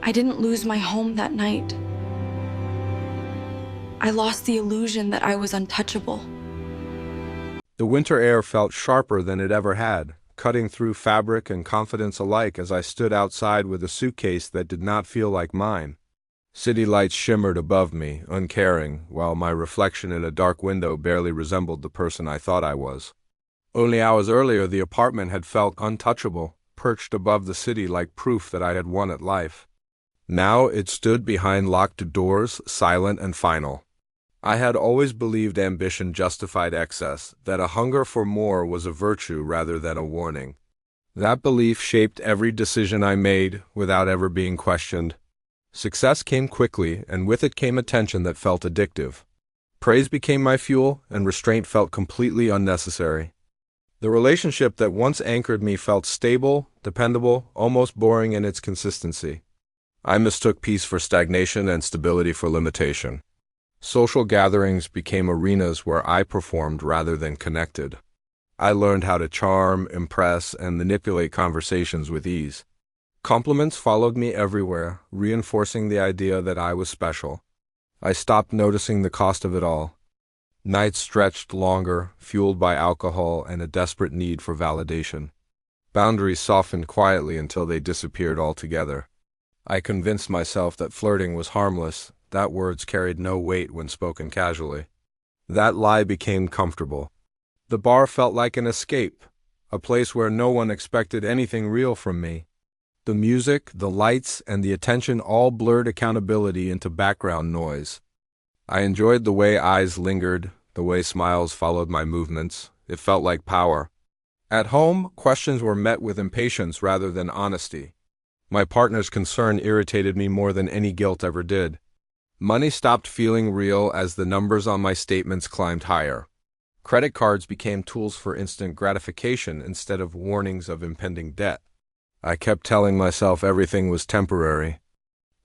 I didn't lose my home that night. I lost the illusion that I was untouchable. The winter air felt sharper than it ever had, cutting through fabric and confidence alike as I stood outside with a suitcase that did not feel like mine. City lights shimmered above me, uncaring, while my reflection in a dark window barely resembled the person I thought I was. Only hours earlier, the apartment had felt untouchable, perched above the city like proof that I had won at life. Now it stood behind locked doors, silent and final. I had always believed ambition justified excess, that a hunger for more was a virtue rather than a warning. That belief shaped every decision I made, without ever being questioned. Success came quickly, and with it came attention that felt addictive. Praise became my fuel, and restraint felt completely unnecessary. The relationship that once anchored me felt stable, dependable, almost boring in its consistency. I mistook peace for stagnation and stability for limitation. Social gatherings became arenas where I performed rather than connected. I learned how to charm, impress, and manipulate conversations with ease. Compliments followed me everywhere, reinforcing the idea that I was special. I stopped noticing the cost of it all. Nights stretched longer, fueled by alcohol and a desperate need for validation. Boundaries softened quietly until they disappeared altogether. I convinced myself that flirting was harmless, that words carried no weight when spoken casually. That lie became comfortable. The bar felt like an escape, a place where no one expected anything real from me. The music, the lights, and the attention all blurred accountability into background noise. I enjoyed the way eyes lingered, the way smiles followed my movements. It felt like power. At home, questions were met with impatience rather than honesty. My partner's concern irritated me more than any guilt ever did. Money stopped feeling real as the numbers on my statements climbed higher. Credit cards became tools for instant gratification instead of warnings of impending debt. I kept telling myself everything was temporary,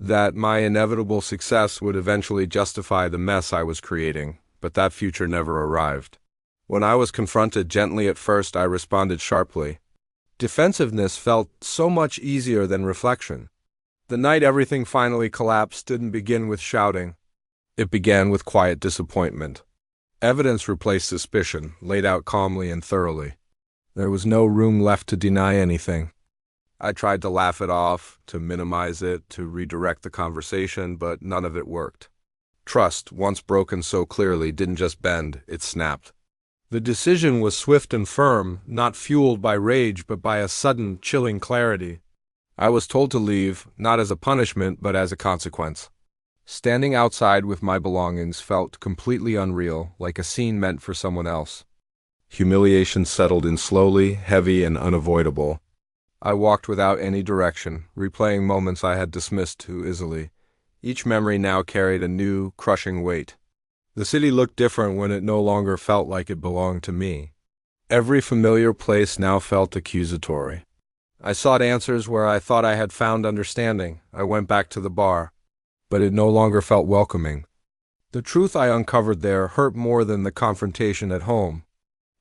that my inevitable success would eventually justify the mess I was creating, but that future never arrived. When I was confronted gently at first, I responded sharply. Defensiveness felt so much easier than reflection. The night everything finally collapsed didn't begin with shouting. It began with quiet disappointment. Evidence replaced suspicion, laid out calmly and thoroughly. There was no room left to deny anything. I tried to laugh it off, to minimize it, to redirect the conversation, but none of it worked. Trust, once broken so clearly, didn't just bend, it snapped. The decision was swift and firm, not fueled by rage but by a sudden, chilling clarity. I was told to leave, not as a punishment but as a consequence. Standing outside with my belongings felt completely unreal, like a scene meant for someone else. Humiliation settled in slowly, heavy and unavoidable. I walked without any direction, replaying moments I had dismissed too easily. Each memory now carried a new, crushing weight. The city looked different when it no longer felt like it belonged to me. Every familiar place now felt accusatory. I sought answers where I thought I had found understanding. I went back to the bar, but it no longer felt welcoming. The truth I uncovered there hurt more than the confrontation at home.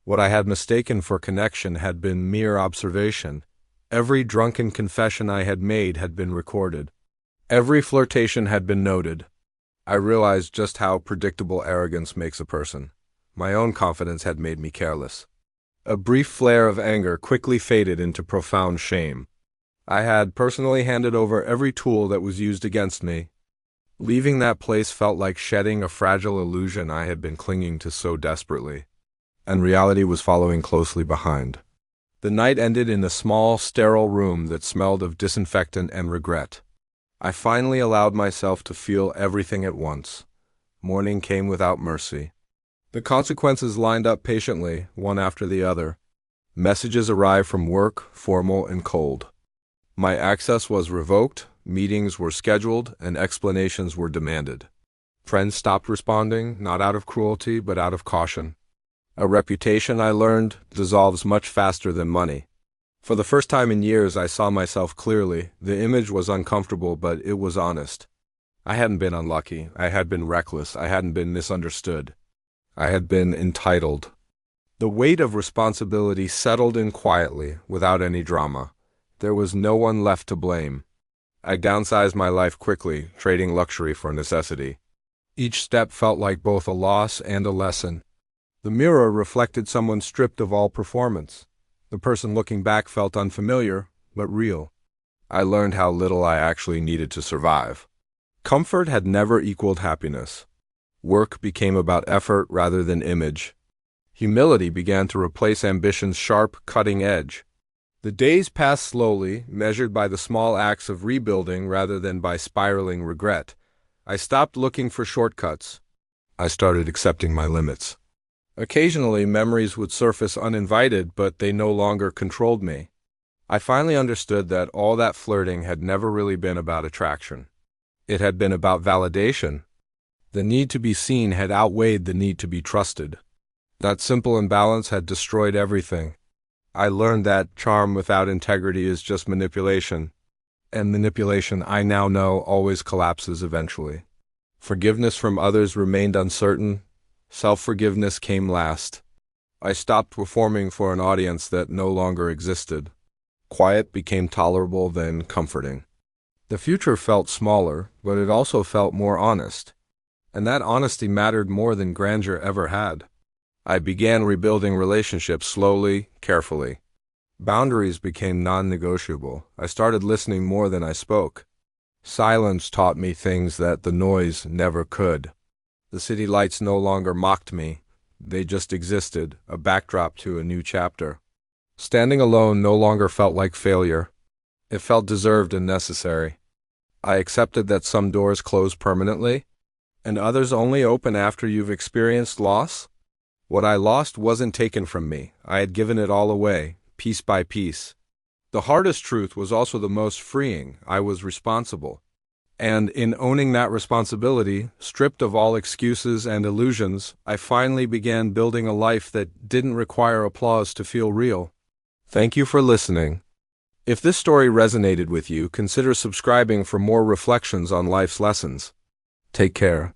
What I had mistaken for connection had been mere observation. Every drunken confession I had made had been recorded. Every flirtation had been noted. I realized just how predictable arrogance makes a person. My own confidence had made me careless. A brief flare of anger quickly faded into profound shame. I had personally handed over every tool that was used against me. Leaving that place felt like shedding a fragile illusion I had been clinging to so desperately, and reality was following closely behind. The night ended in a small, sterile room that smelled of disinfectant and regret. I finally allowed myself to feel everything at once. Morning came without mercy. The consequences lined up patiently, one after the other. Messages arrived from work, formal and cold. My access was revoked, meetings were scheduled, and explanations were demanded. Friends stopped responding, not out of cruelty, but out of caution. A reputation, I learned, dissolves much faster than money. For the first time in years, I saw myself clearly. The image was uncomfortable, but it was honest. I hadn't been unlucky. I had been reckless. I hadn't been misunderstood. I had been entitled. The weight of responsibility settled in quietly, without any drama. There was no one left to blame. I downsized my life quickly, trading luxury for necessity. Each step felt like both a loss and a lesson. The mirror reflected someone stripped of all performance. The person looking back felt unfamiliar, but real. I learned how little I actually needed to survive. Comfort had never equaled happiness. Work became about effort rather than image. Humility began to replace ambition's sharp, cutting edge. The days passed slowly, measured by the small acts of rebuilding rather than by spiraling regret. I stopped looking for shortcuts. I started accepting my limits. Occasionally, memories would surface uninvited, but they no longer controlled me. I finally understood that all that flirting had never really been about attraction. It had been about validation. The need to be seen had outweighed the need to be trusted. That simple imbalance had destroyed everything. I learned that charm without integrity is just manipulation, and manipulation, I now know, always collapses eventually. Forgiveness from others remained uncertain. Self-forgiveness came last. I stopped performing for an audience that no longer existed. Quiet became tolerable, then comforting. The future felt smaller, but it also felt more honest. And that honesty mattered more than grandeur ever had. I began rebuilding relationships slowly, carefully. Boundaries became non-negotiable. I started listening more than I spoke. Silence taught me things that the noise never could. The city lights no longer mocked me. They just existed, a backdrop to a new chapter. Standing alone no longer felt like failure. It felt deserved and necessary. I accepted that some doors close permanently, and others only open after you've experienced loss. What I lost wasn't taken from me. I had given it all away, piece by piece. The hardest truth was also the most freeing. I was responsible. And in owning that responsibility, stripped of all excuses and illusions, I finally began building a life that didn't require applause to feel real. Thank you for listening. If this story resonated with you, consider subscribing for more reflections on life's lessons. Take care.